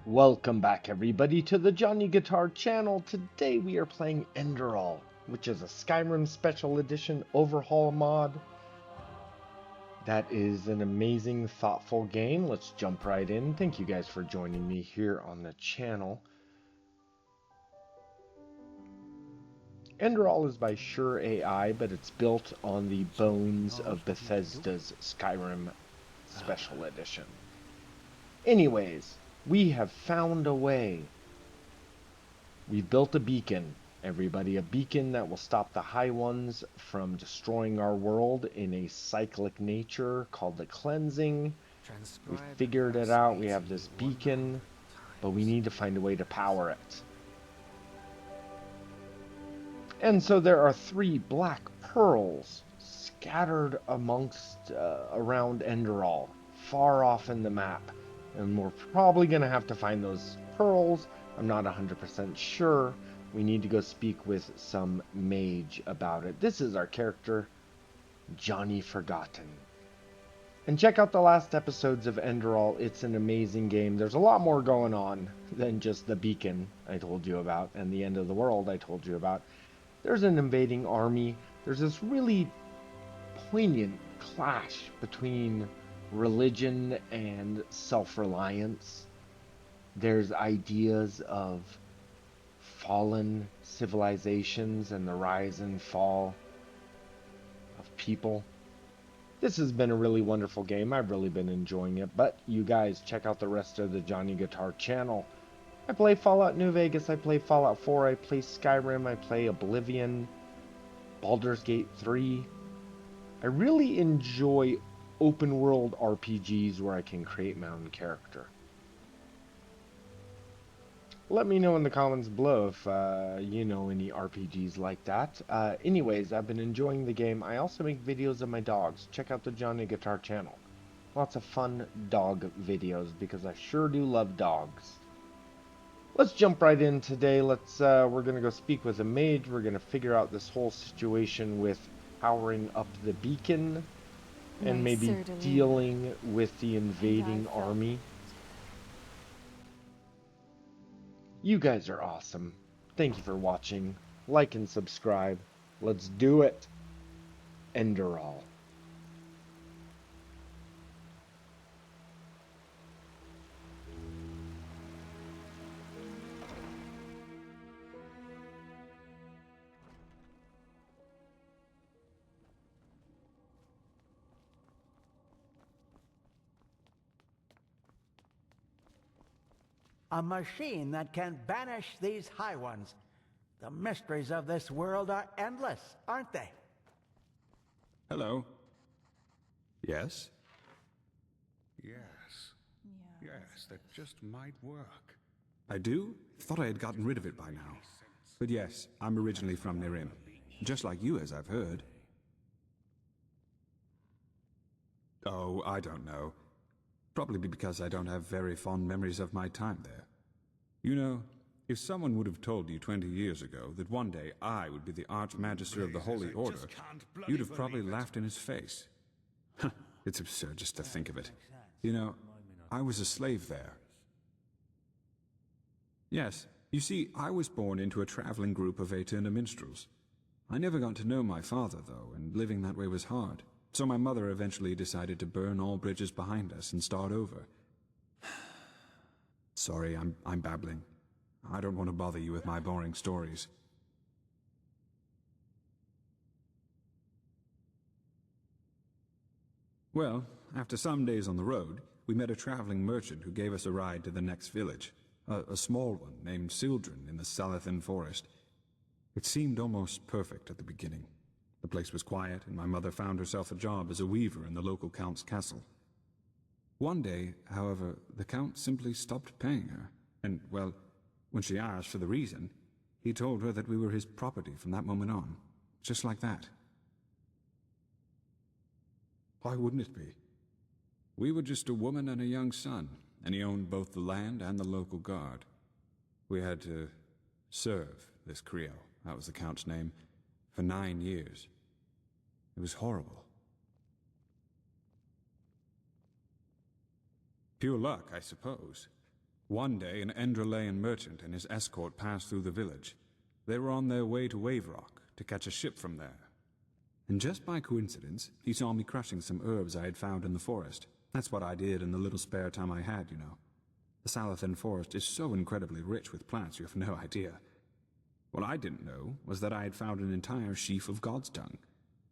Welcome back everybody to the Johnny Guitar channel. Today we are playing Enderal, which is a Skyrim Special Edition overhaul mod. That is an amazing, thoughtful game. Let's jump right in. Thank you guys for joining me here on the channel. Enderal is by SureAI, but it's built on the bones of Bethesda's Skyrim Special Edition. Anyways, we have found a way. We built a beacon, everybody, a beacon that will stop the High Ones from destroying our world in a cyclic nature called the cleansing. We figured it out. We have this beacon, but we need to find a way to power it. And so there are 3 black pearls scattered amongst around Enderal, far off in the map. And we're probably going to have to find those pearls. I'm not 100% sure. We need to go speak with some mage about it. This is our character, Johnny Forgotten. And check out the last episodes of Enderal. It's an amazing game. There's a lot more going on than just the beacon I told you about and the end of the world I told you about. There's an invading army. There's this really poignant clash between religion and self-reliance. There's ideas of fallen civilizations and the rise and fall of people. This has been a really wonderful game. I've really been enjoying it, but you guys check out the rest of the Johnny Guitar channel. I play Fallout New Vegas, I play Fallout 4, I play Skyrim, I play Oblivion, Baldur's Gate 3. I really enjoy open world RPGs where I can create my own character. Let me know in the comments below if you know any RPGs like that. Anyways, I've been enjoying the game. I also make videos of my dogs. Check out the Johnny Guitar channel. Lots of fun dog videos because I sure do love dogs. Let's jump right in today. We're gonna go speak with a mage. We're gonna figure out this whole situation with powering up the beacon and maybe dealing with the invading army. You guys are awesome. Thank you for watching. Like and subscribe. Let's do it. Enderal. A machine that can banish these High Ones. The mysteries of this world are endless, aren't they? Hello. Yes? Yes. Yes, that just might work. I do? Thought I had gotten rid of it by now. But yes, I'm originally from Nirim. Just like you, as I've heard. Oh, I don't know. Probably because I don't have very fond memories of my time there. You know, if someone would have told you 20 years ago that one day I would be the Archmagister of the Holy Order, you'd have probably laughed in his face. It's absurd just to think of it. You know, I was a slave there. Yes, you see, I was born into a traveling group of Aeterna minstrels. I never got to know my father, though, and living that way was hard. So my mother eventually decided to burn all bridges behind us and start over. Sorry, I'm babbling. I don't want to bother you with my boring stories. Well, after some days on the road, we met a traveling merchant who gave us a ride to the next village. A small one named Sildren in the Salathan forest. It seemed almost perfect at the beginning. The place was quiet, and my mother found herself a job as a weaver in the local count's castle. One day, however, the count simply stopped paying her, and, well, when she asked for the reason, he told her that we were his property from that moment on. Just like that. Why wouldn't it be? We were just a woman and a young son, and he owned both the land and the local guard. We had to serve this Creo, that was the count's name, for 9 years. It was horrible. Pure luck, I suppose. One day, an Enderalian merchant and his escort passed through the village. They were on their way to Wave Rock to catch a ship from there. And just by coincidence, he saw me crushing some herbs I had found in the forest. That's what I did in the little spare time I had, you know. The Salathan forest is so incredibly rich with plants you have no idea. What I didn't know was that I had found an entire sheaf of God's tongue.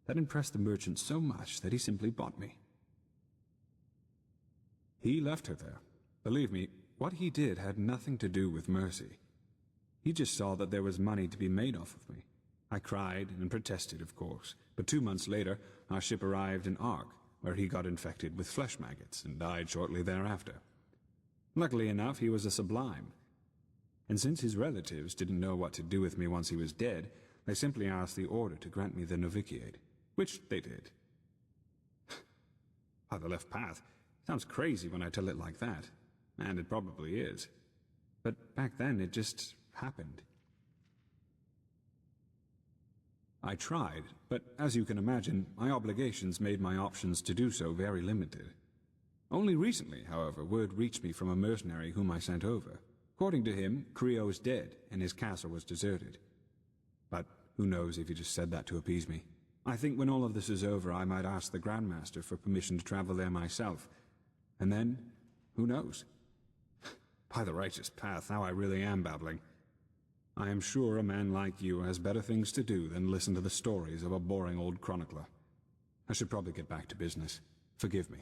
That impressed the merchant so much that he simply bought me. He left her there. Believe me, what he did had nothing to do with mercy. He just saw that there was money to be made off of me. I cried and protested, of course, but 2 months later, our ship arrived in Ark, where he got infected with flesh maggots and died shortly thereafter. Luckily enough, he was a sublime. And since his relatives didn't know what to do with me once he was dead, they simply asked the Order to grant me the novitiate, which they did. By the left path. Sounds crazy when I tell it like that, and it probably is. But back then, it just happened. I tried, but as you can imagine, my obligations made my options to do so very limited. Only recently, however, word reached me from a mercenary whom I sent over. According to him, Creo is dead, and his castle was deserted. But who knows if he just said that to appease me. I think when all of this is over, I might ask the Grandmaster for permission to travel there myself. And then, who knows? By the righteous path, now I really am babbling. I am sure a man like you has better things to do than listen to the stories of a boring old chronicler. I should probably get back to business. Forgive me.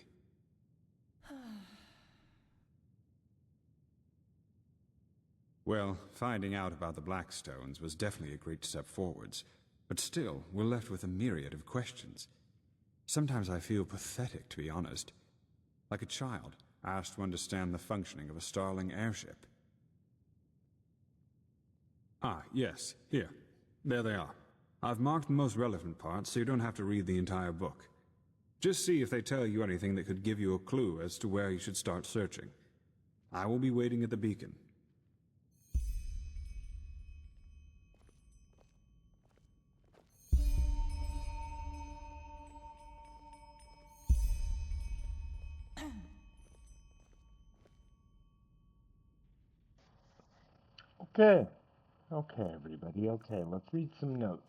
Well, finding out about the Blackstones was definitely a great step forwards, but still, we're left with a myriad of questions. Sometimes I feel pathetic, to be honest. Like a child asked to understand the functioning of a Starling airship. Ah, yes, here. There they are. I've marked the most relevant parts so you don't have to read the entire book. Just see if they tell you anything that could give you a clue as to where you should start searching. I will be waiting at the beacon. Okay. Okay, everybody. Okay, let's read some notes.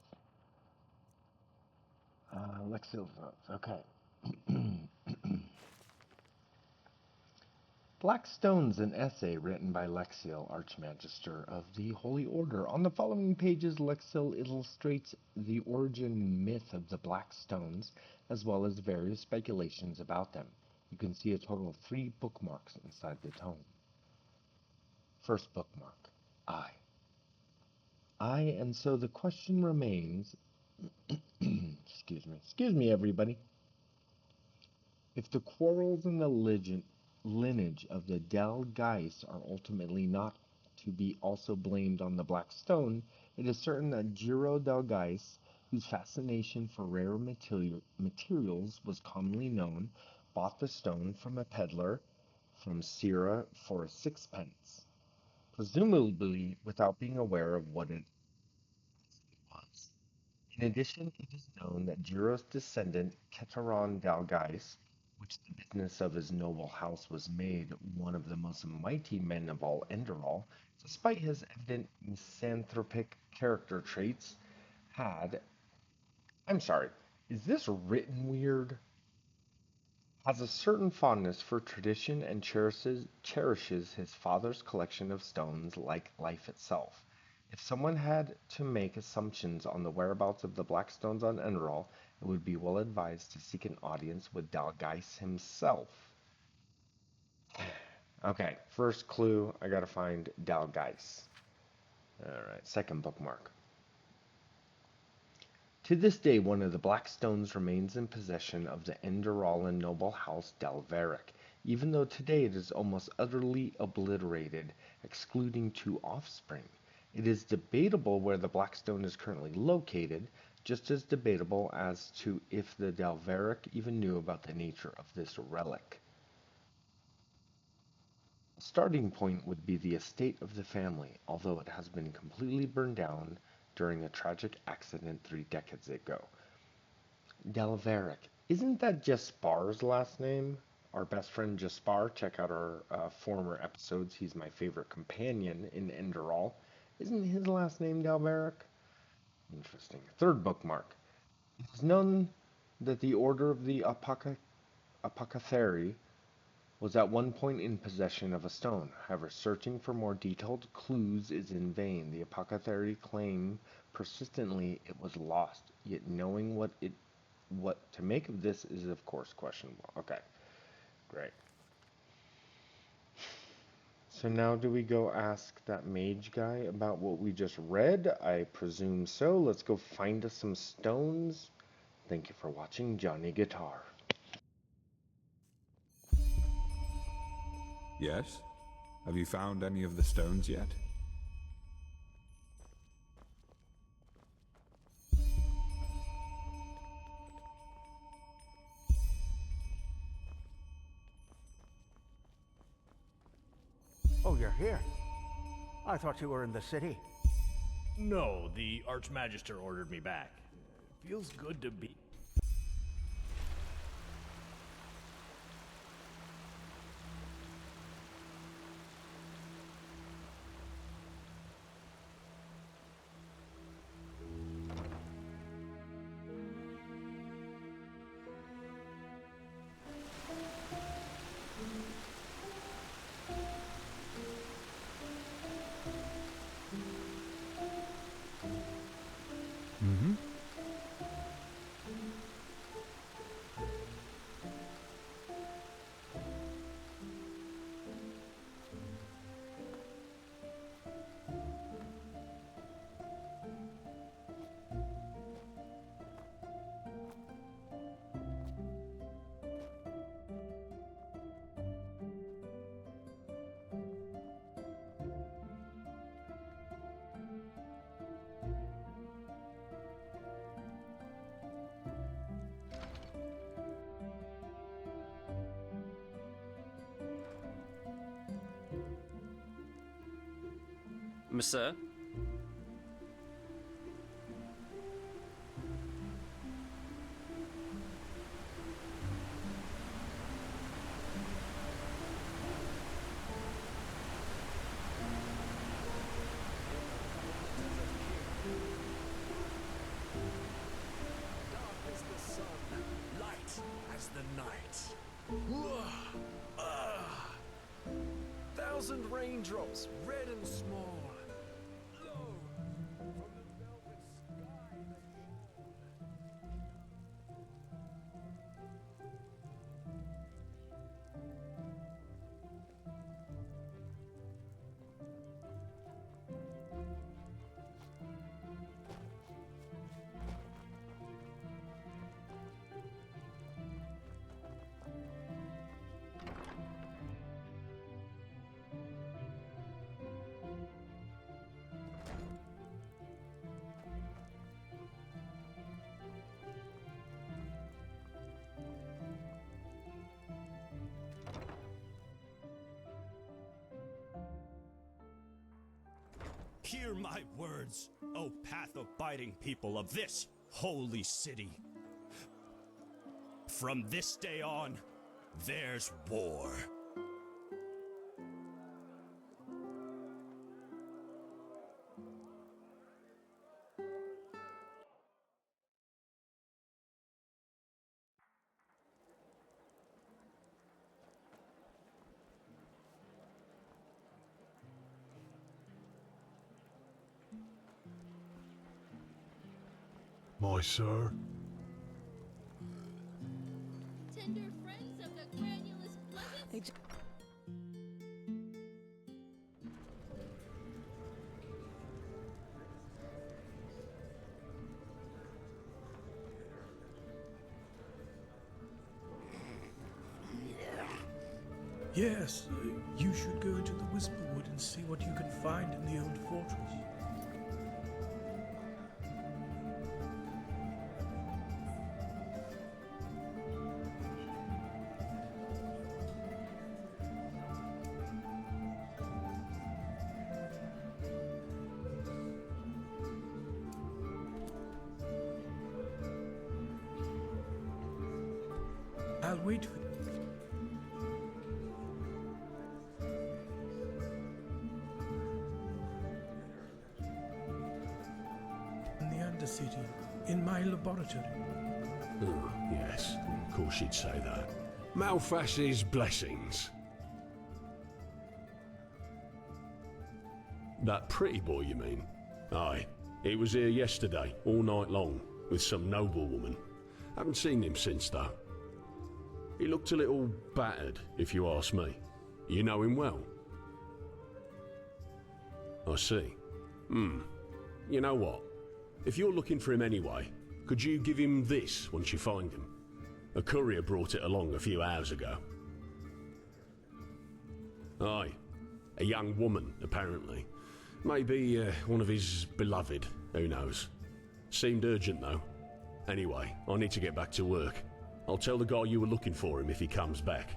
Lexiel's notes. Okay. Black Stones, an essay written by Lexiel, Archmagister of the Holy Order. On the following pages, Lexiel illustrates the origin myth of the Black Stones, as well as various speculations about them. You can see a total of 3 bookmarks inside the tome. First bookmark, I. And so the question remains, excuse me, everybody. If the quarrels in the lineage of the Del Gais are ultimately not to be also blamed on the Black Stone, it is certain that Giro Del Gais, whose fascination for rare materials was commonly known, bought the stone from a peddler from Sierra for a sixpence, presumably without being aware of what it was. In addition, it is known that Jiro's descendant, Keteron Dalgais, which the business of his noble house was made one of the most mighty men of all Enderal, despite his evident misanthropic character traits, had... I'm sorry, is this written weird? Has a certain fondness for tradition and cherishes his father's collection of stones like life itself. If someone had to make assumptions on the whereabouts of the Black Stones on Enderal, it would be well advised to seek an audience with Dalgais himself. Okay, first clue, I gotta find Dalgais. Alright, second bookmark. To this day, one of the Black Stones remains in possession of the Enderalan noble house Dalveric, even though today it is almost utterly obliterated, excluding 2 offspring. It is debatable where the Black Stone is currently located, just as debatable as to if the Dalveric even knew about the nature of this relic. A starting point would be the estate of the family, although it has been completely burned down during a tragic accident 3 decades ago. Dalveric, isn't that Jespar's last name? our best friend Jespar. Check out our former episodes. He's my favorite companion in Enderal. Isn't his last name Dalberic? Interesting. Third bookmark. It is known that the Order of the Apothecary was at one point in possession of a stone. However, searching for more detailed clues is in vain. The apothecary claim persistently it was lost, yet knowing what to make of this is of course questionable. Okay, great. So now do we go ask that mage guy about what we just read? I presume so. Let's go find us some stones. Thank you for watching Johnny Guitar. Yes? Have you found any of the stones yet? Oh, you're here. I thought you were in the city. No, the Archmagister ordered me back. Feels good to be... Monsieur? Dark as the sun, light as the night. Thousand raindrops, red and small. Low from the velvet sky they Hear my words, O path-abiding people of this holy city. From this day on, there's war. My sir? Tender friends of the granulous pleasant. Yes, you should go into the Whisperwood and see what you can find in the old fortress. I'll wait for you. the city, in my laboratory. Oh, yes, of course you'd say that. Malphas's blessings. That pretty boy, you mean? Aye. He was here yesterday, all night long, with some noblewoman. Haven't seen him since, though. He looked a little battered, if you ask me. You know him well? I see. You know what? If you're looking for him anyway, could you give him this once you find him? A courier brought it along a few hours ago. Aye. A young woman, apparently. Maybe one of his beloved, who knows. Seemed urgent, though. Anyway, I need to get back to work. I'll tell the guy you were looking for him if he comes back.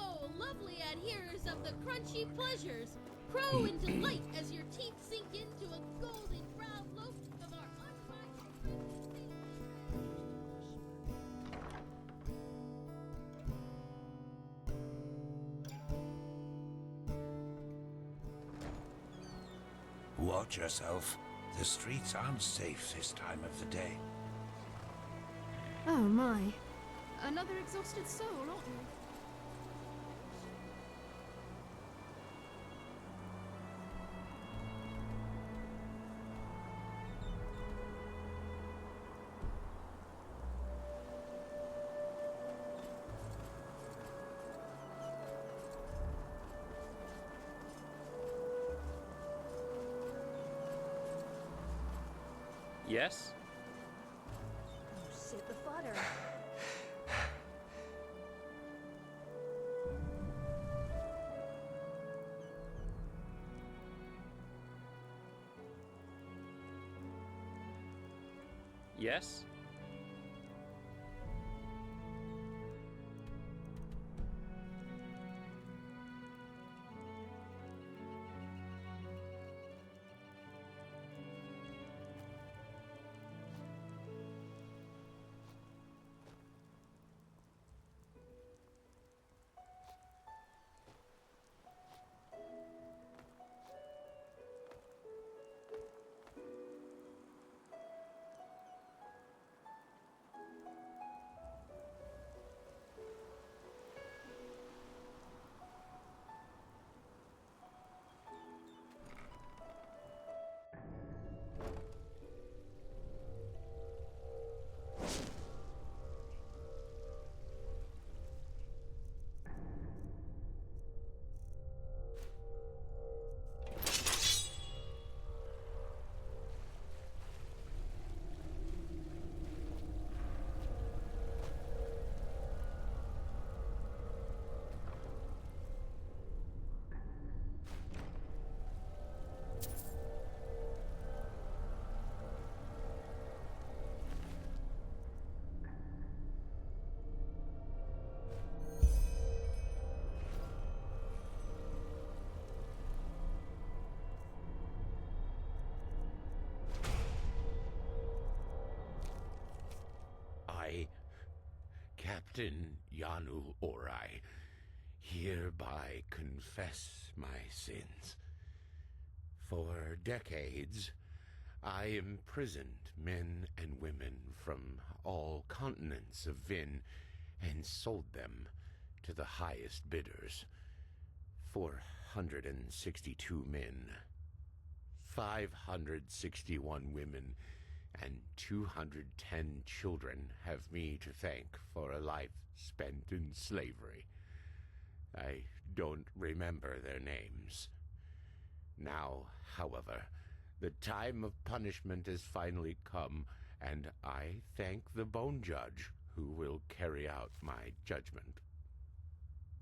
Oh, lovely adherers of the crunchy pleasures, crow in delight as your teeth sink into a golden brown loaf of our unrivaled. Watch yourself. The streets aren't safe this time of the day. Oh my. Another exhausted soul, aren't we? Yes? Oh shit, the fodder. Yes? Captain Yanu Orai, hereby confess my sins. For decades, I imprisoned men and women from all continents of Vin and sold them to the highest bidders. 462 men, 561 women, and 210 children have me to thank for a life spent in slavery. I don't remember their names. Now, however, The time of punishment has finally come, and I thank the Bone Judge who will carry out my judgment.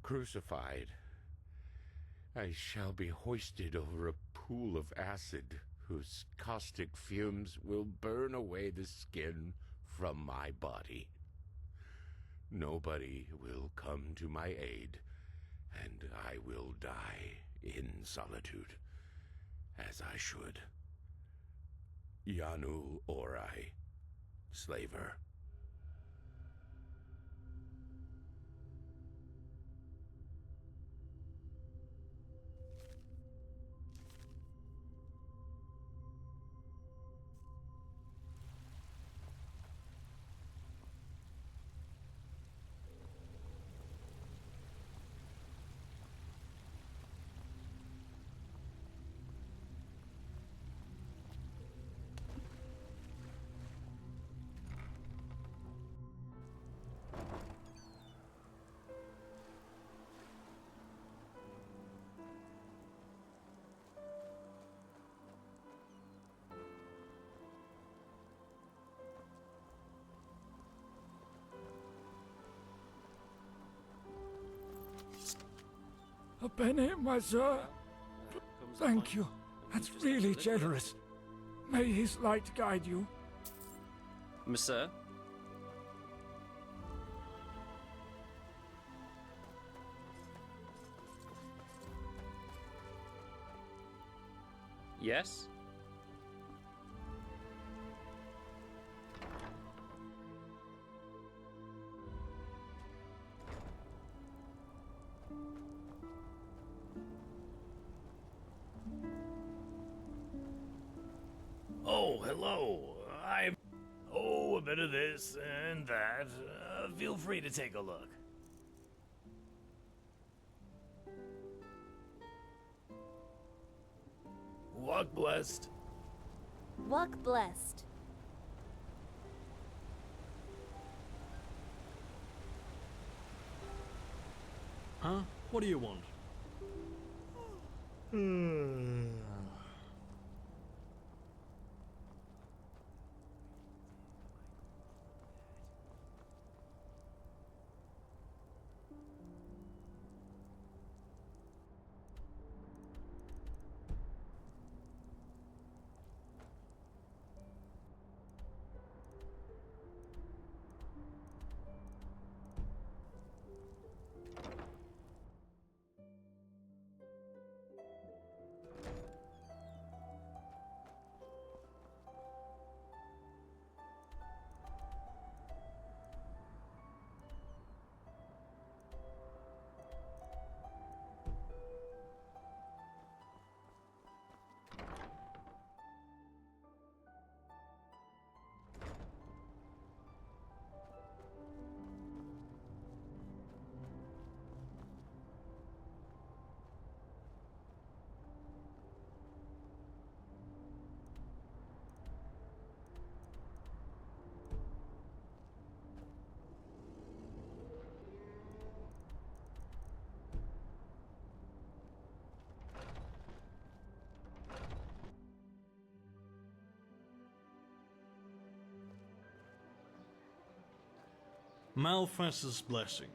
Crucified, I shall be hoisted over a pool of acid whose caustic fumes will burn away the skin from my body. Nobody will come to my aid, and I will die in solitude, as I should. Yanu Orai, Slaver. A penny, my sir? Thank you. That's really generous. May his light guide you. Monsieur? Yes? Oh, hello. A bit of this and that. Feel free to take a look. Walk blessed. Walk blessed. Huh? What do you want? Malphas's blessings.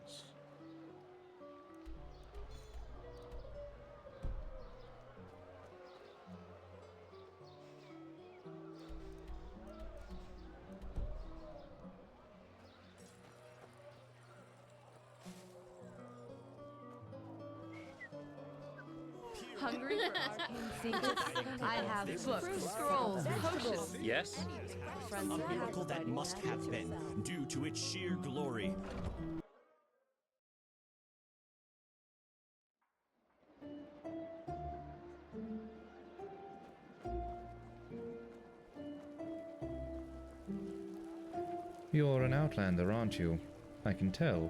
Hungry for arcane secrets? I have books, scrolls, potions. Yes? A miracle that must have been, due to its sheer glory. You're an outlander, aren't you? I can tell.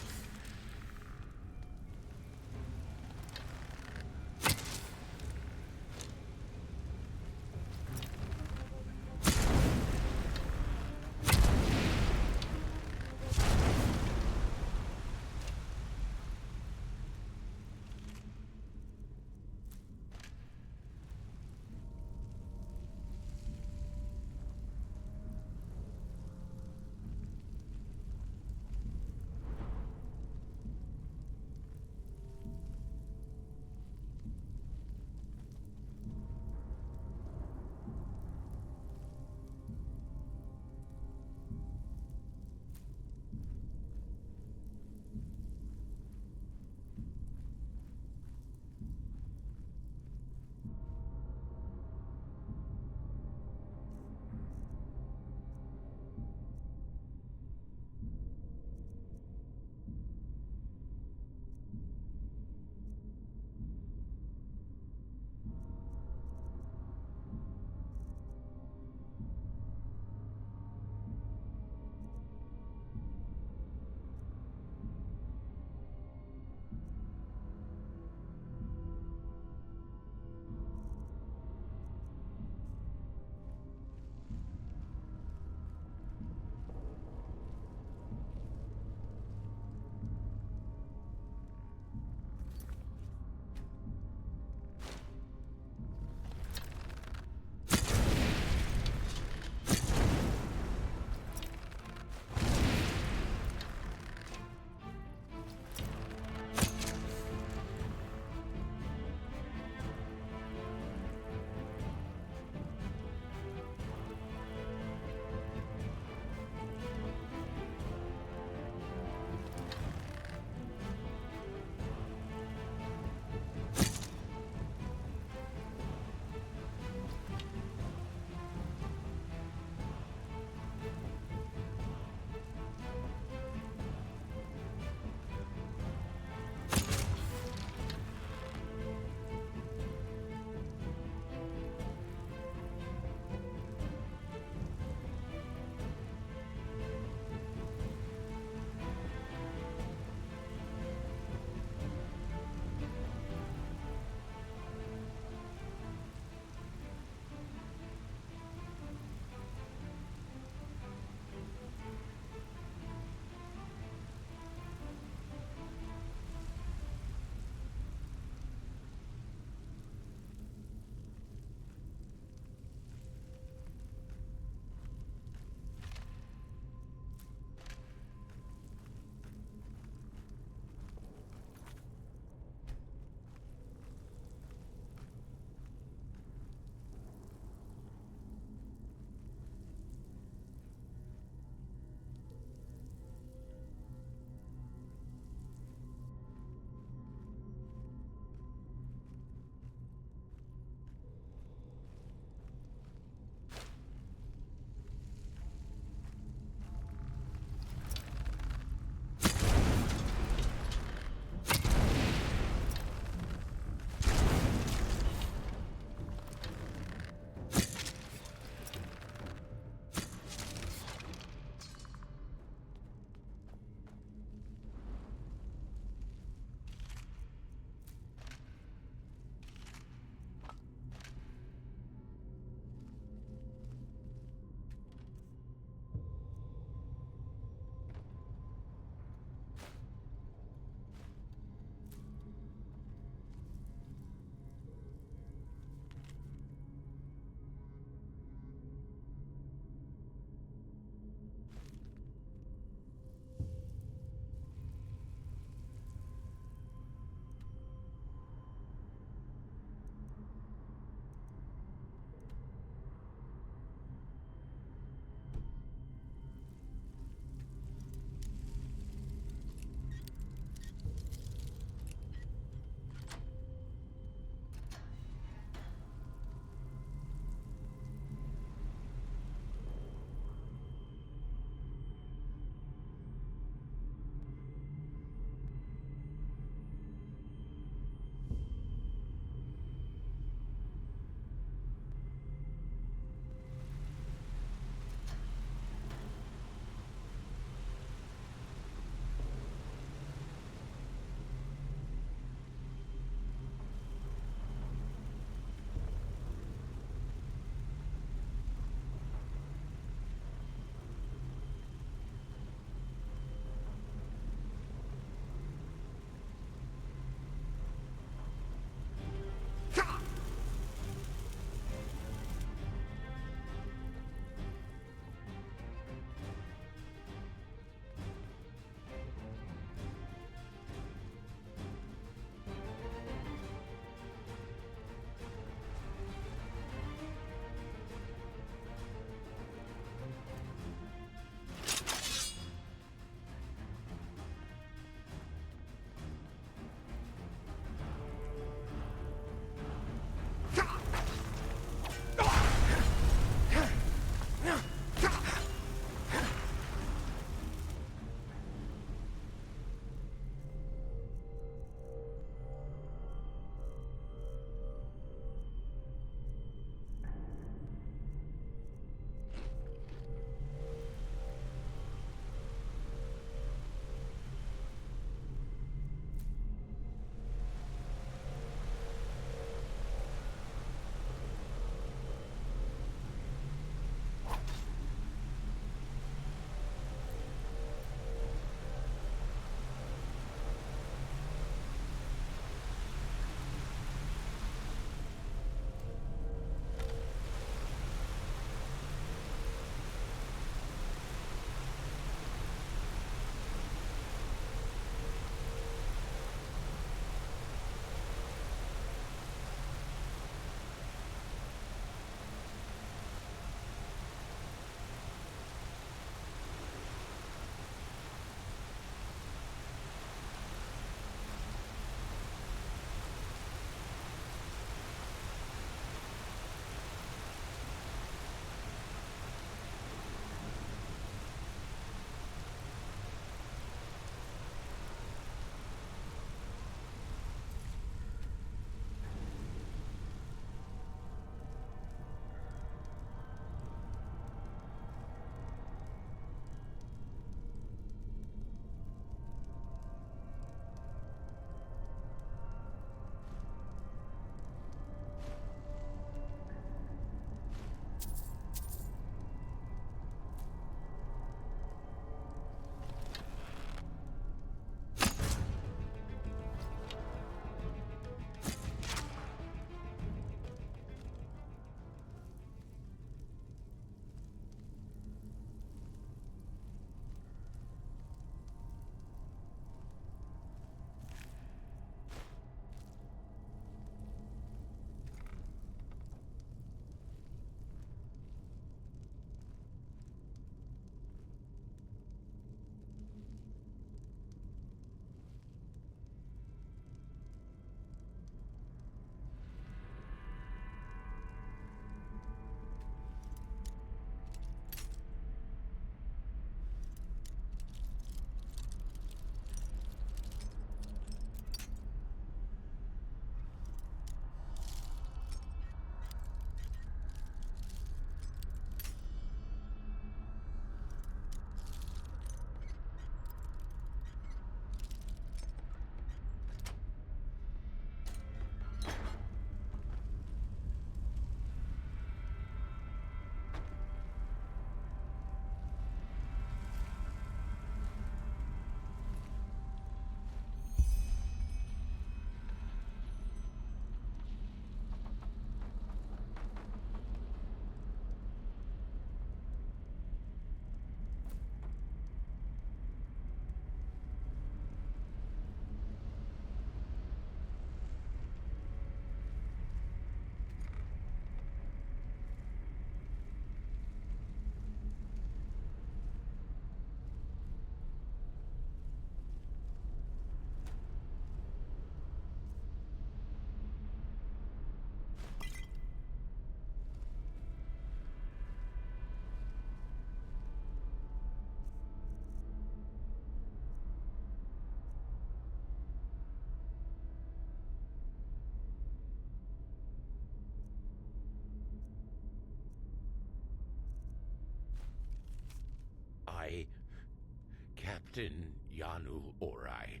Captain Yanu Orai,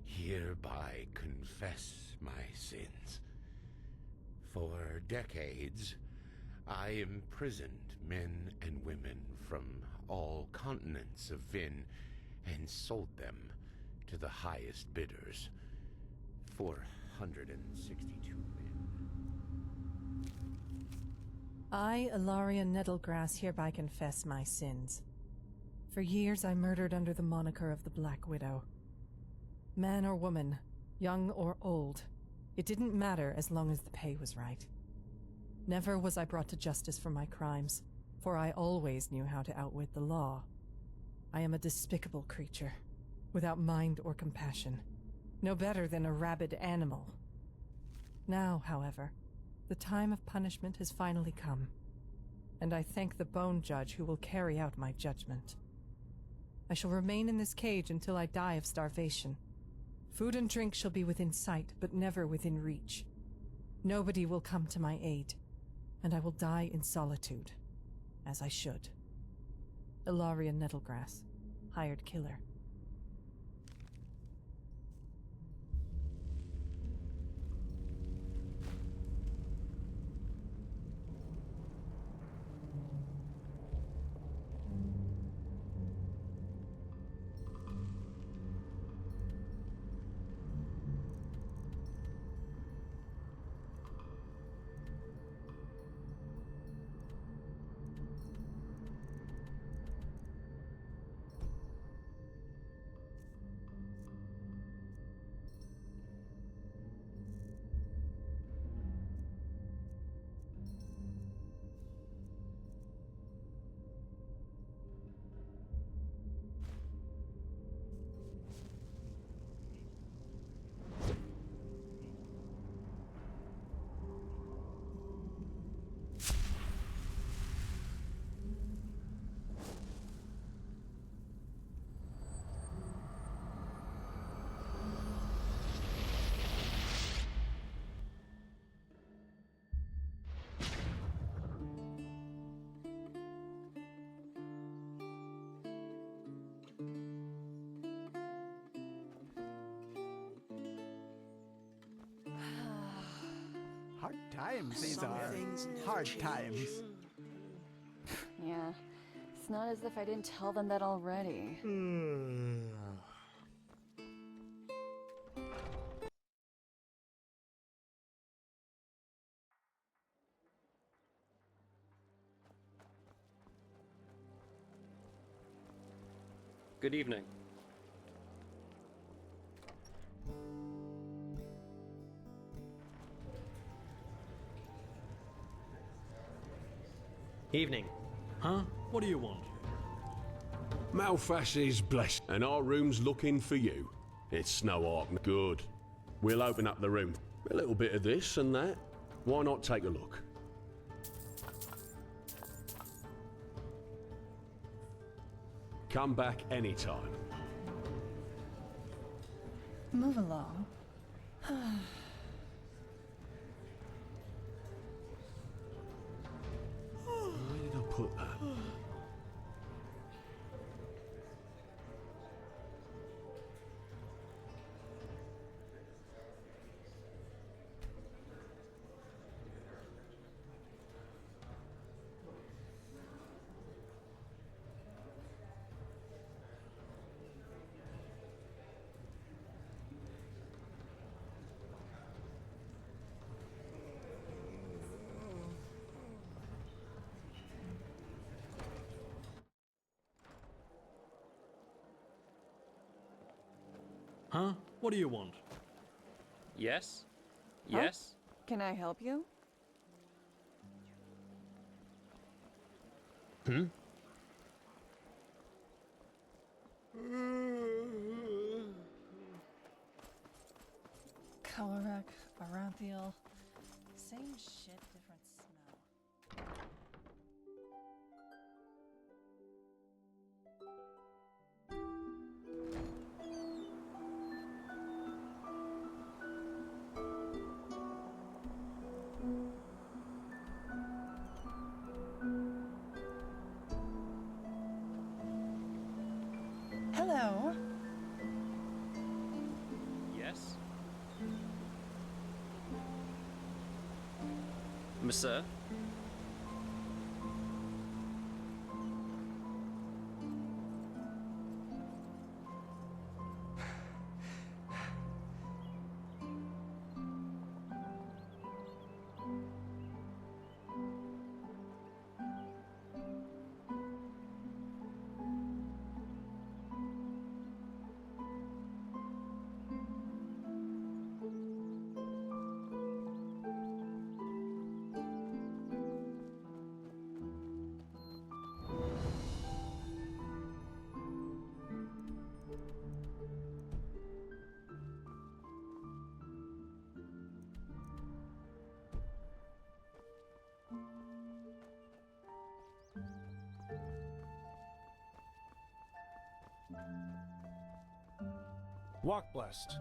hereby confess my sins. For decades, I imprisoned men and women from all continents of Vin and sold them to the highest bidders. 462 men. I, Ilaria Nettlegrass, hereby confess my sins. For years I murdered under the moniker of the Black Widow. Man or woman, young or old, it didn't matter as long as the pay was right. Never was I brought to justice for my crimes, for I always knew how to outwit the law. I am a despicable creature, without mind or compassion, no better than a rabid animal. Now, however, the time of punishment has finally come, and I thank the Bone Judge who will carry out my judgment. I shall remain in this cage until I die of starvation. Food and drink shall be within sight, but never within reach. Nobody will come to my aid, and I will die in solitude, as I should. Ilaria Nettlegrass, hired killer. Hard times these are. Hard times. Yeah. It's not as if I didn't tell them that already. Good evening. Evening. Huh? What do you want? Malphas is blessed, and our room's looking for you. It's Snow Ark. Good. We'll open up the room. A little bit of this and that. Why not take a look? Come back anytime. Move along. Where did I put that? Huh? What do you want? Yes? Huh? Yes? Can I help you? Kovarak, Aranthiel. Same shit, different smell. Hello. Yes? Monsieur? Walk blessed.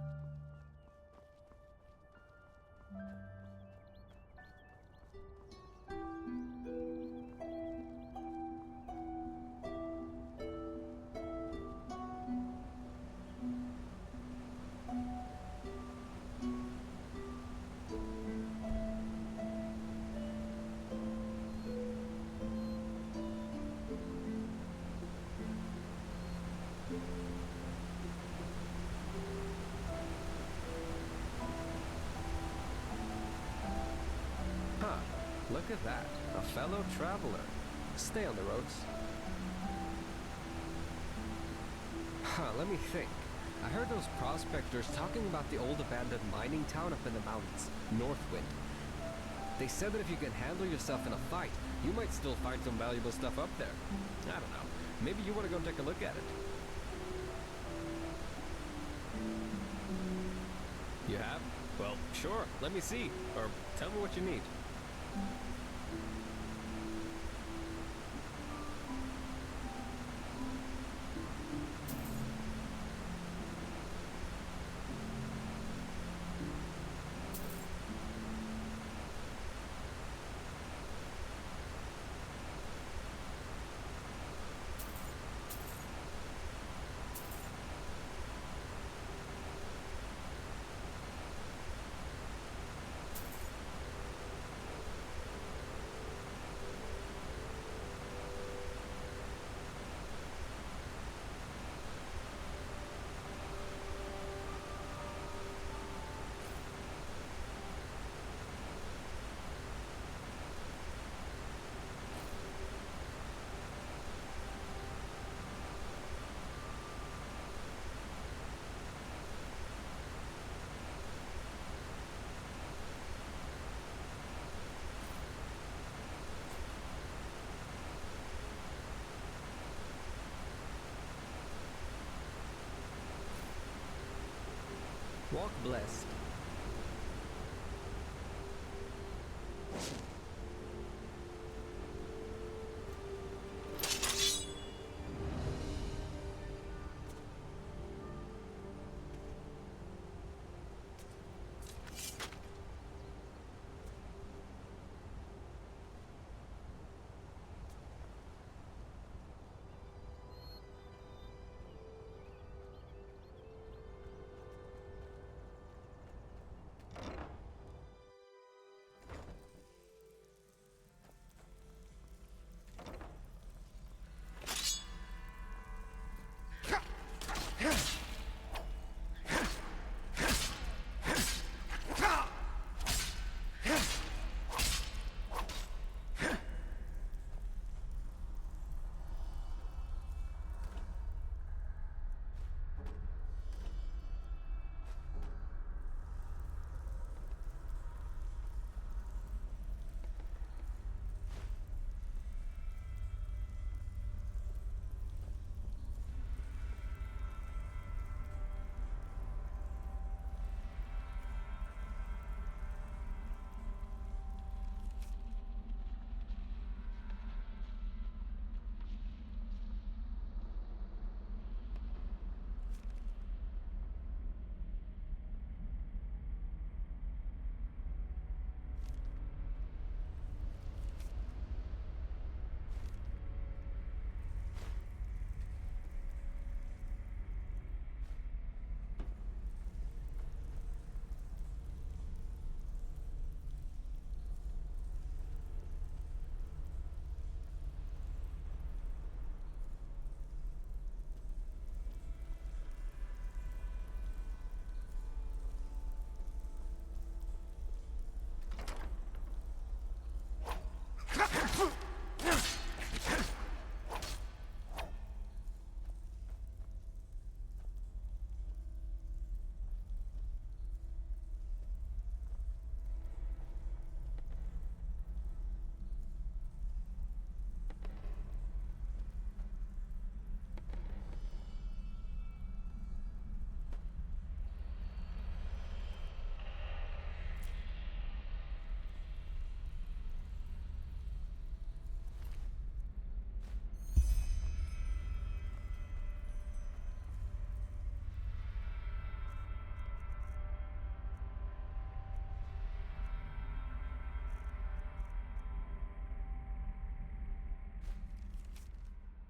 Huh. Look at that. A fellow traveler. Stay on the roads. Huh, let me think. I heard those prospectors talking about the old abandoned mining town up in the mountains, Northwind. They said that if you can handle yourself in a fight, you might still find some valuable stuff up there. I don't know. Maybe you want to go take a look at it. You have? Well, sure. Let me see. Or tell me what you need. Walk blessed.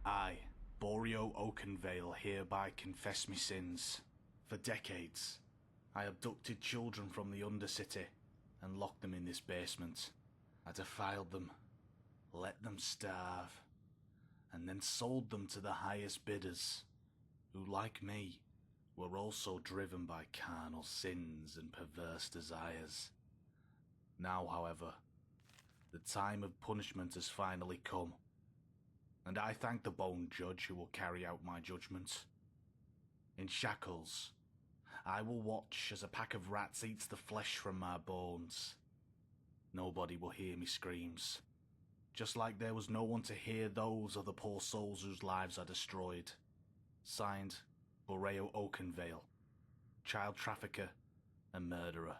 I, Boreal Oakenvale, hereby confess me sins. For decades, I abducted children from the Undercity and locked them in this basement. I defiled them, let them starve, and then sold them to the highest bidders, who, like me, were also driven by carnal sins and perverse desires. Now, however, the time of punishment has finally come, and I thank the Bone Judge who will carry out my judgment. In shackles, I will watch as a pack of rats eats the flesh from my bones. Nobody will hear me screams, just like there was no one to hear those other poor souls whose lives are destroyed. Signed, Boreal Oakenvale, child trafficker and murderer.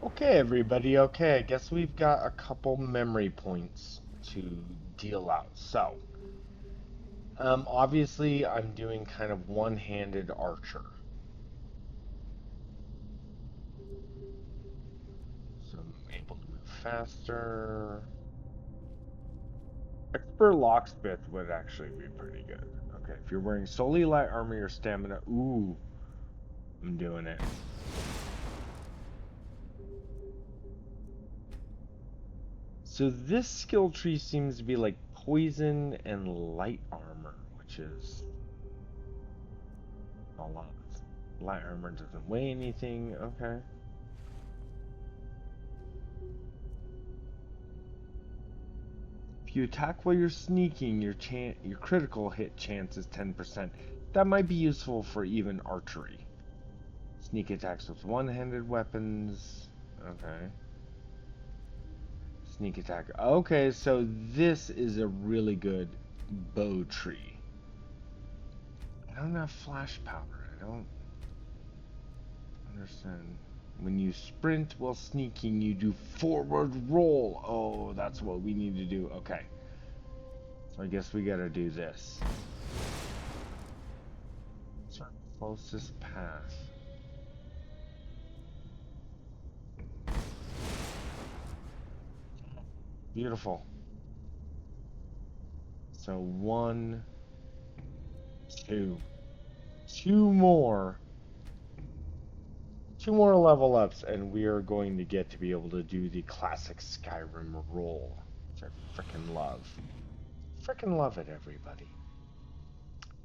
Okay, everybody. Okay, I guess we've got a couple memory points to deal out. So, obviously, I'm doing kind of one-handed archer. So I'm able to move faster. Expert locksmith would actually be pretty good. Okay, if you're wearing solely light armor, your stamina. Ooh, I'm doing it. So this skill tree seems to be like poison and light armor, which is a lot. Light armor doesn't weigh anything. Okay. If you attack while you're sneaking, your critical hit chance is 10%. That might be useful for even archery. Sneak attacks with one-handed weapons. Okay. Sneak attack. Okay, so this is a really good bow tree. I don't have flash powder. I don't understand. When you sprint while sneaking, you do forward roll. Oh, that's what we need to do. Okay. So I guess we gotta do this. What's our closest path? Beautiful. So 1, 2. Two more level ups, and we are going to get to be able to do the classic Skyrim roll, which I freaking love. Freaking love it, everybody.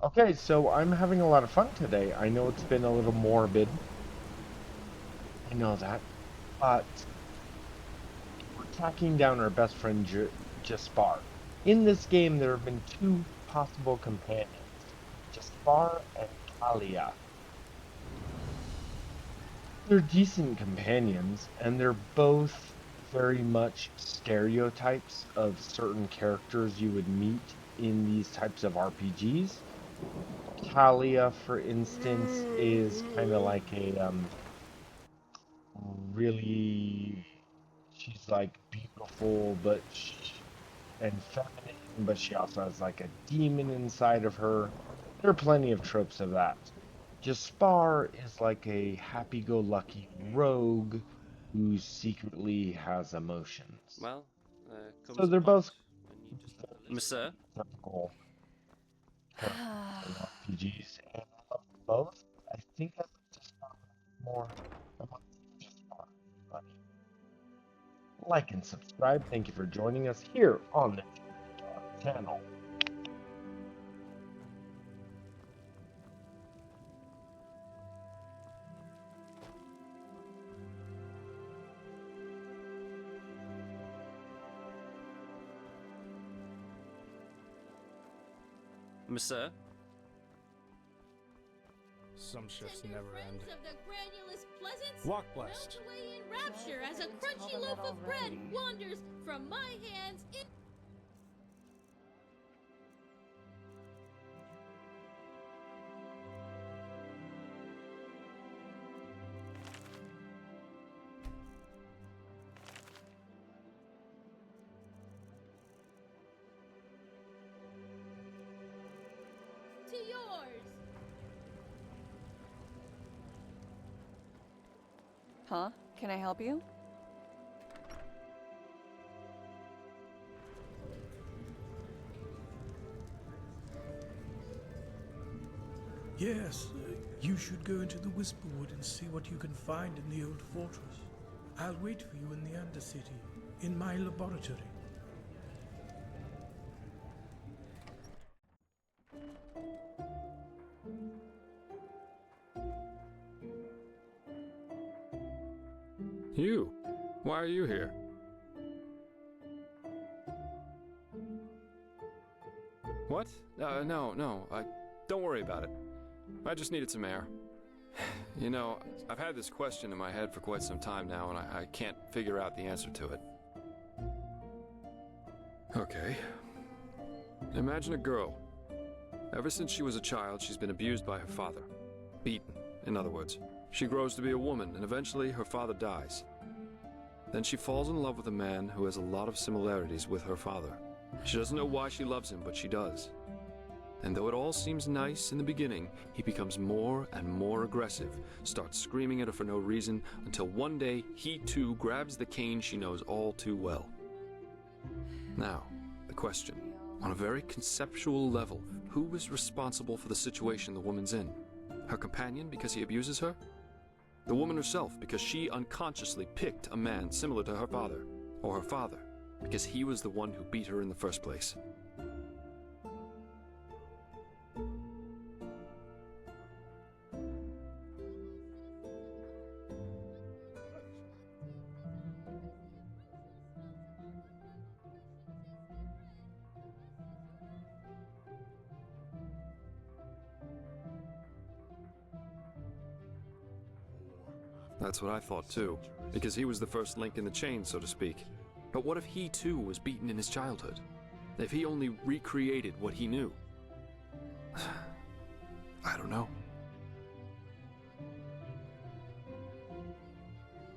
Okay, so I'm having a lot of fun today. I know it's been a little morbid. I know that. But we're tracking down our best friend Jespar. In this game, there have been two possible companions, Jespar and Kalia. They're decent companions, and they're both very much stereotypes of certain characters you would meet in these types of RPGs. Kalia, for instance, is kind of like a really, she's like beautiful, and feminine, but she also has like a demon inside of her. There are plenty of tropes of that. Jaspar is like a happy-go-lucky rogue who secretly has emotions. Well, So they're both Monsieur? typical characters in RPGs, and I love both. I think I like Jaspar more. I like Jaspar, buddy. Like and subscribe. Thank you for joining us here on the channel. Monsieur? Some shifts Tender never end. friends of the granulous pleasance, Walk melt blessed. away in rapture as a crunchy loaf of bread wanders from my hands in... to yours. Huh? Can I help you? Yes, you should go into the Whisperwood and see what you can find in the old fortress. I'll wait for you in the Undercity, in my laboratory. You? Why are you here? What? No. Don't worry about it. I just needed some air. You know, I've had this question in my head for quite some time now, and I can't figure out the answer to it. Okay. Imagine a girl. Ever since she was a child, she's been abused by her father. Beaten, in other words. She grows to be a woman, and eventually her father dies. Then she falls in love with a man who has a lot of similarities with her father. She doesn't know why she loves him, but she does. And though it all seems nice in the beginning, he becomes more and more aggressive, starts screaming at her for no reason, until one day he too grabs the cane she knows all too well. Now, the question. On a very conceptual level, who is responsible for the situation the woman's in? Her companion because he abuses her? The woman herself because she unconsciously picked a man similar to her father? Or her father because he was the one who beat her in the first place? That's what I thought too, because he was the first link in the chain, so to speak. But what if he too was beaten in his childhood? If he only recreated what he knew? I don't know.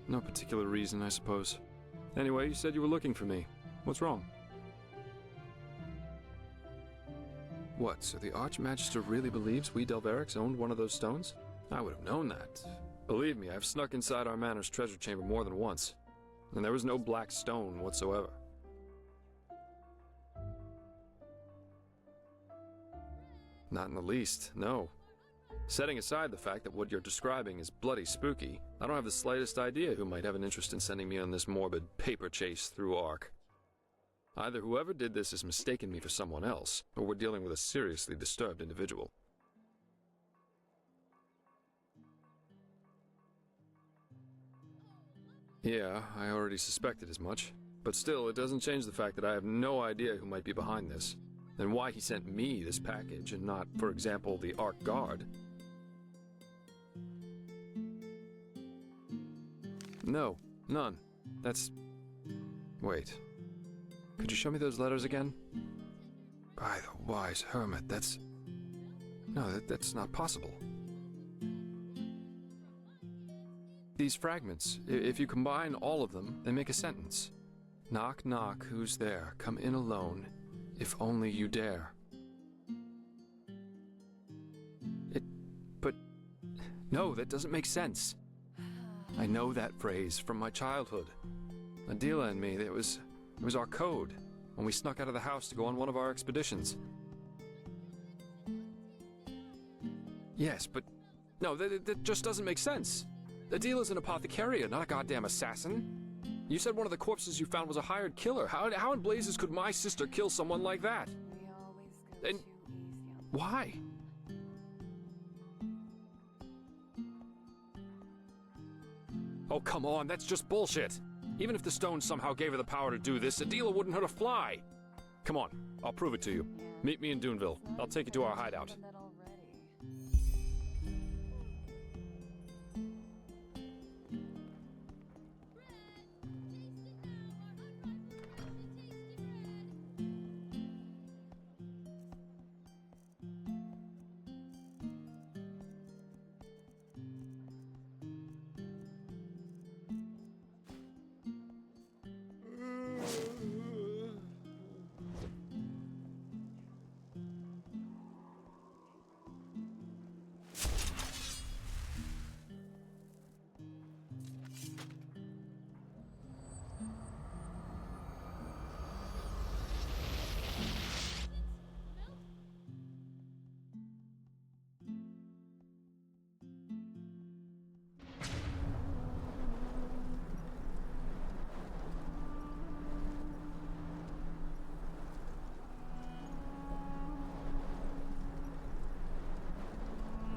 No particular reason, I suppose. Anyway, you said you were looking for me. What's wrong? What, so the Archmagister really believes we Delverics owned one of those stones? I would have known that. Believe me, I've snuck inside our manor's treasure chamber more than once, and there was no black stone whatsoever. Not in the least, no. Setting aside the fact that what you're describing is bloody spooky, I don't have the slightest idea who might have an interest in sending me on this morbid paper chase through Ark. Either whoever did this has mistaken me for someone else, or we're dealing with a seriously disturbed individual. Yeah, I already suspected as much. But still, it doesn't change the fact that I have no idea who might be behind this, and why he sent me this package and not, for example, the Ark Guard. No, none. That's... Wait. Could you show me those letters again? By the wise hermit, that's... No, that's not possible. These fragments, if you combine all of them, they make a sentence. Knock, knock, who's there? Come in alone, if only you dare. But... No, that doesn't make sense. I know that phrase from my childhood. Adila and me, it was our code, when we snuck out of the house to go on one of our expeditions. Yes, but... No, that just doesn't make sense. Adila's an apothecarian, not a goddamn assassin. You said one of the corpses you found was a hired killer. How in blazes could my sister kill someone like that? And... why? Oh, come on, that's just bullshit. Even if the stone somehow gave her the power to do this, Adila wouldn't hurt a fly. Come on, I'll prove it to you. Meet me in Duneville. I'll take you to our hideout.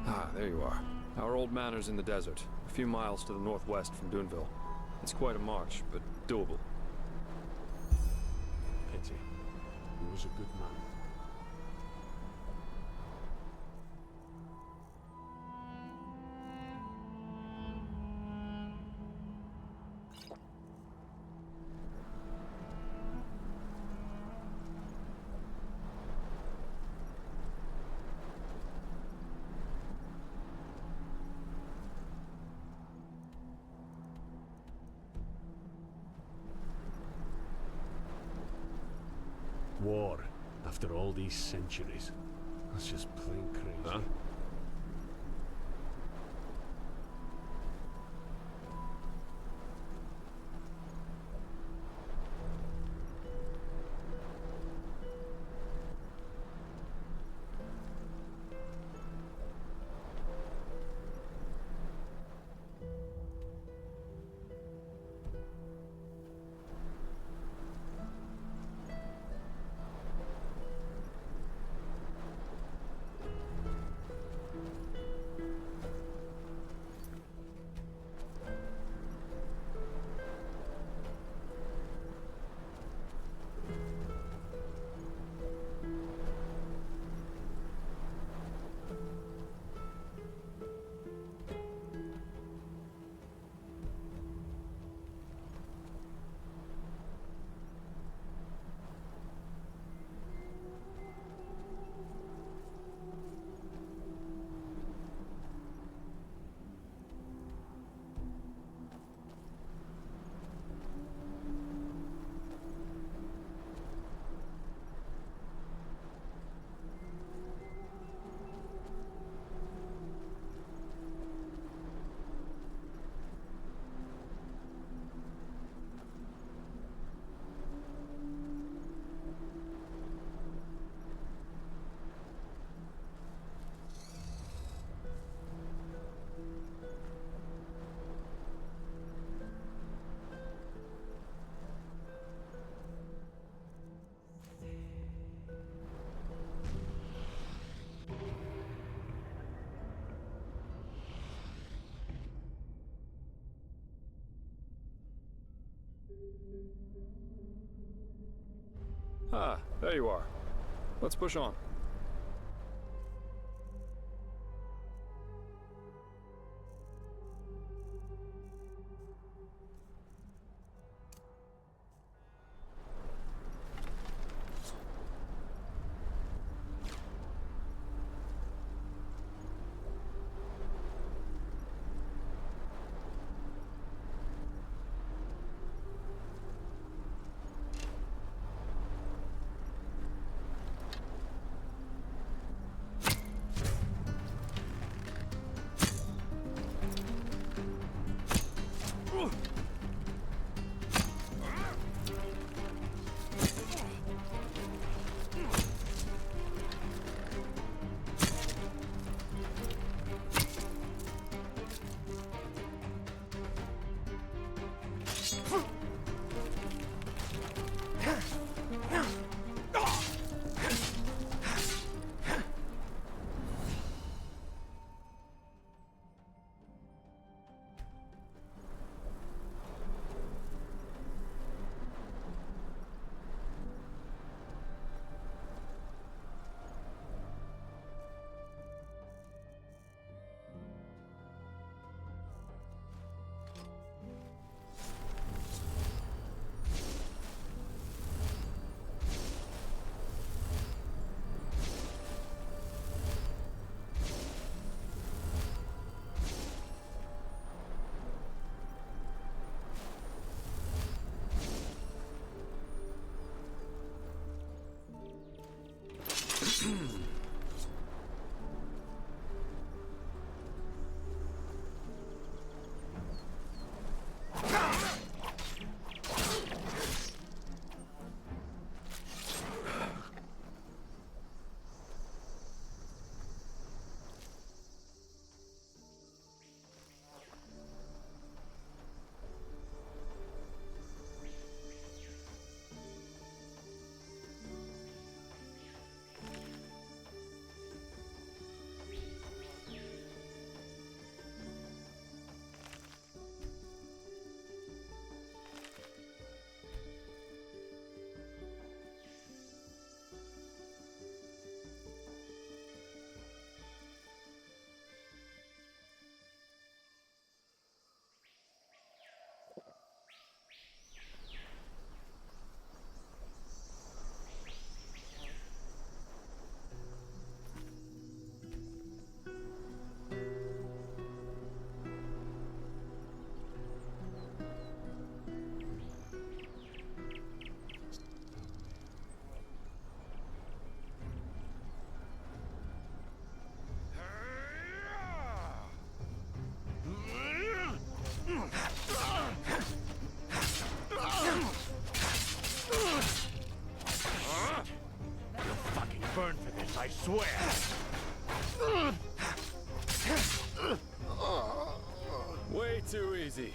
Ah, there you are. Our old manor's in the desert, a few miles to the northwest from Duneville. It's quite a march, but doable. Pity. He was a good man. War, after all these centuries. That's just plain crazy. Huh? Ah, there you are. Let's push on. You'll fucking burn for this, I swear! Way too easy.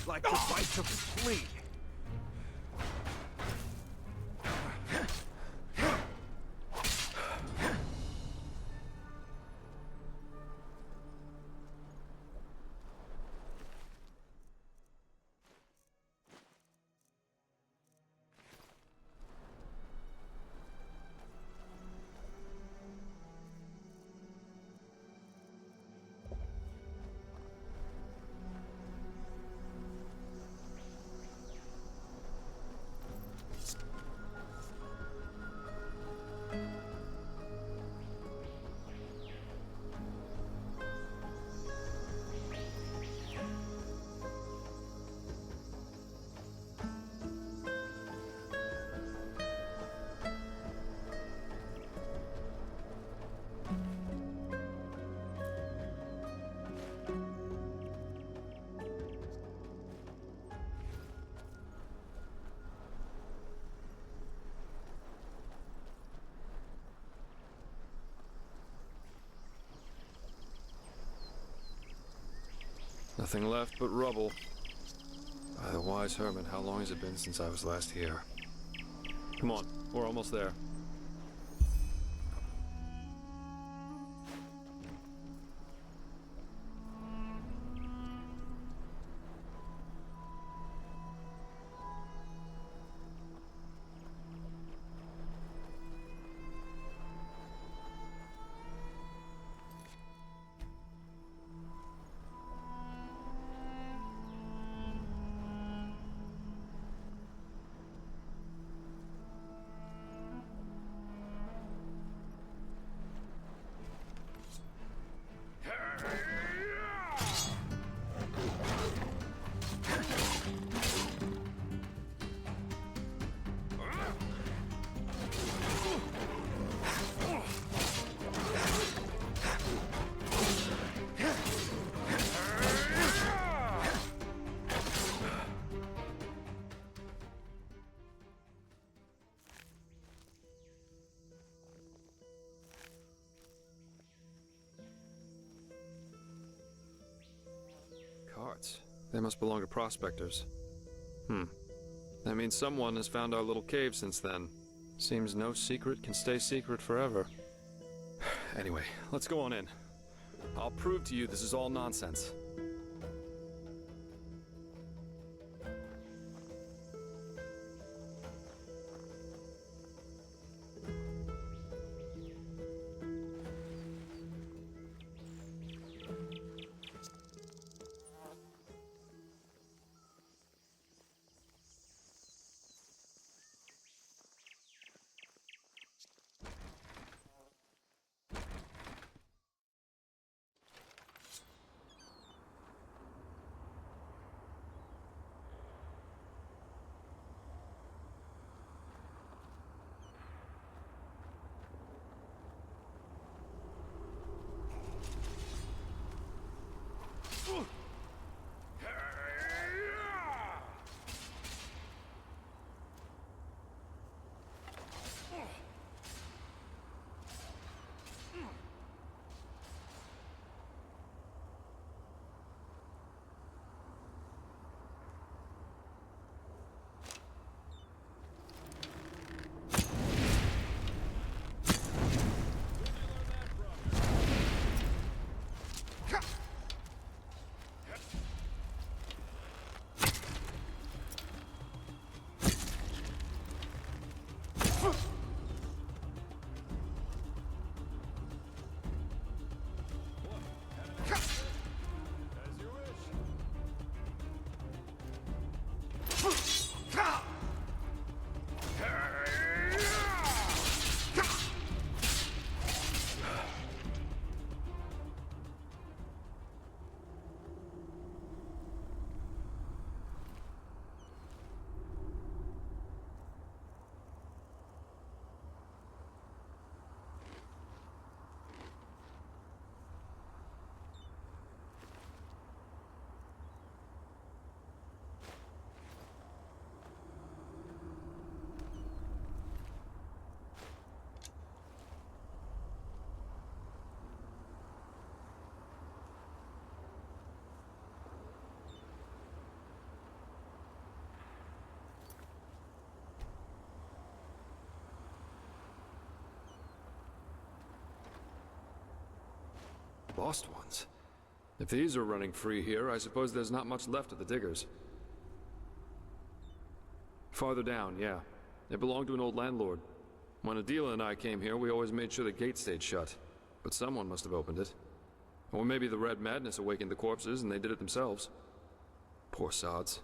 Like the bite of a flea. Nothing left but rubble. By the wise hermit, how long has it been since I was last here? Come on, we're almost there. They must belong to prospectors. That means someone has found our little cave since then. Seems no secret can stay secret forever. Anyway, let's go on in. I'll prove to you this is all nonsense. Lost ones? If these are running free here, I suppose there's not much left of the diggers. Farther down, yeah. It belonged to an old landlord. When Adela and I came here, we always made sure the gate stayed shut. But someone must have opened it. Or maybe the Red Madness awakened the corpses and they did it themselves. Poor sods.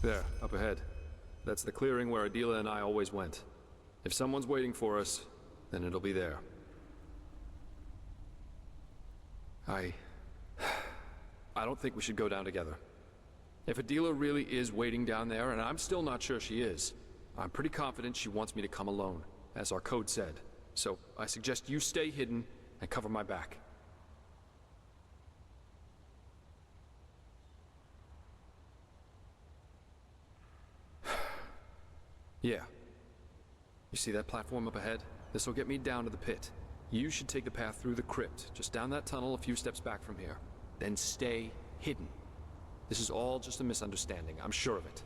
There, up ahead. That's the clearing where Adela and I always went. If someone's waiting for us, then it'll be there. I don't think we should go down together. If Adela really is waiting down there, and I'm still not sure she is, I'm pretty confident she wants me to come alone, as our code said. So I suggest you stay hidden and cover my back. Yeah. You see that platform up ahead? This'll get me down to the pit. You should take the path through the crypt, just down that tunnel a few steps back from here. Then stay hidden. This is all just a misunderstanding, I'm sure of it.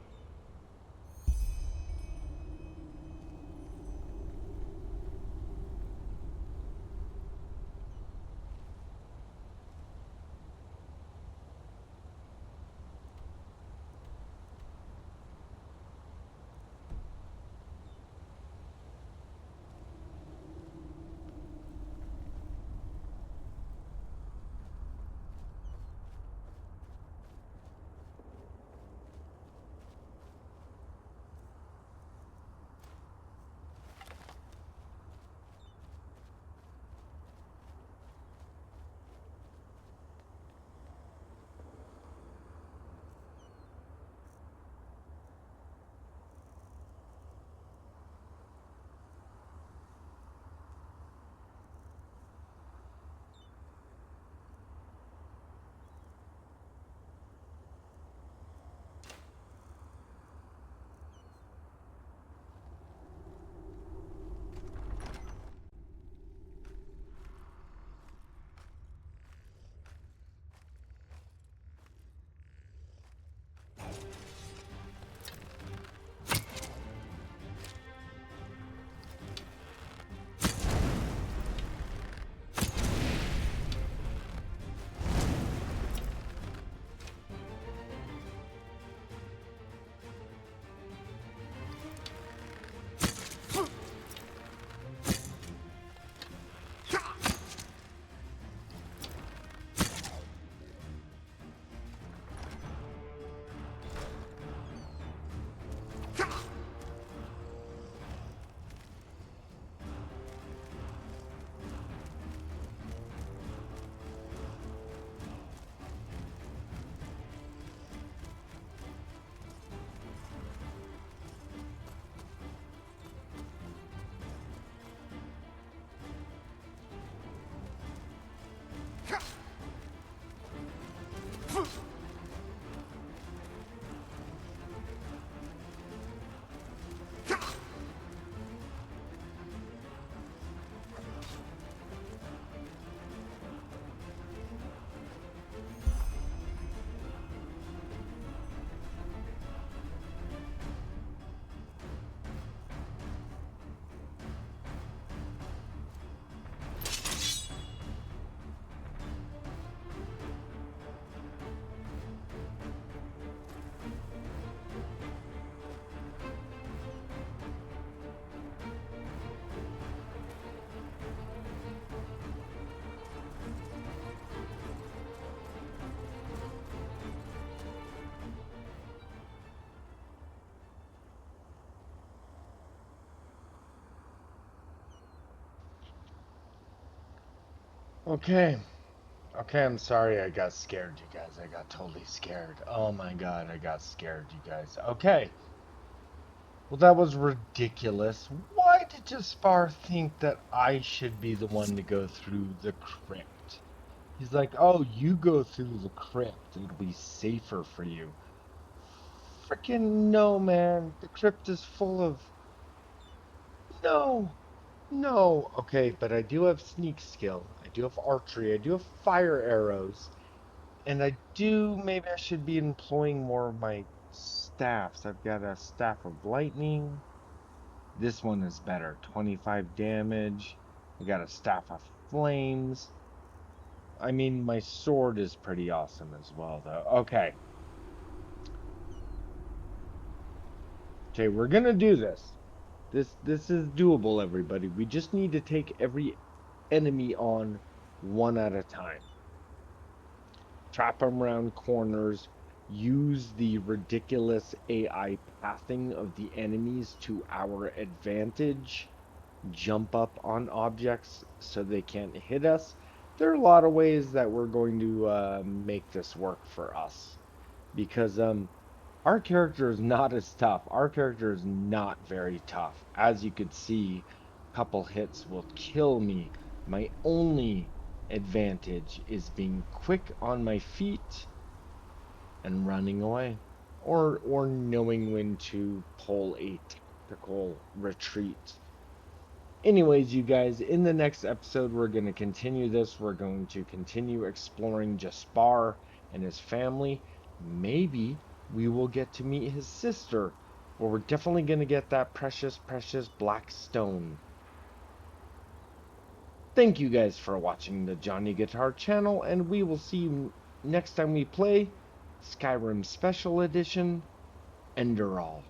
Okay. Okay, I'm sorry I got scared, you guys. I got totally scared. Oh my god, I got scared, you guys. Okay. Well, that was ridiculous. Why did Jespar think that I should be the one to go through the crypt? He's like, oh, you go through the crypt. It'll be safer for you. Freaking no, man. The crypt is full of... No. No. Okay, but I do have sneak skill. I do have archery. I do have fire arrows. And maybe I should be employing more of my staffs. I've got a staff of lightning. This one is better. 25 damage. I got a staff of flames. I mean, my sword is pretty awesome as well, though. Okay. Okay, we're gonna do this. This is doable, everybody. We just need to take every enemy on one at a time. Trap them around corners. use the ridiculous AI pathing of the enemies to our advantage, jump up on objects so they can't hit us. There are a lot of ways that we're going to make this work for us, because our character is not as tough. Our character is not very tough. As you could see, a couple hits will kill me. My only advantage is being quick on my feet and running away, or knowing when to pull a tactical retreat. Anyways, you guys, in the next episode, we're going to continue this. We're going to continue exploring Jespar and his family. Maybe we will get to meet his sister, or we're definitely going to get that precious, precious black stone. Thank you guys for watching the Johnny Guitar channel, and we will see you next time we play Skyrim Special Edition, Enderal.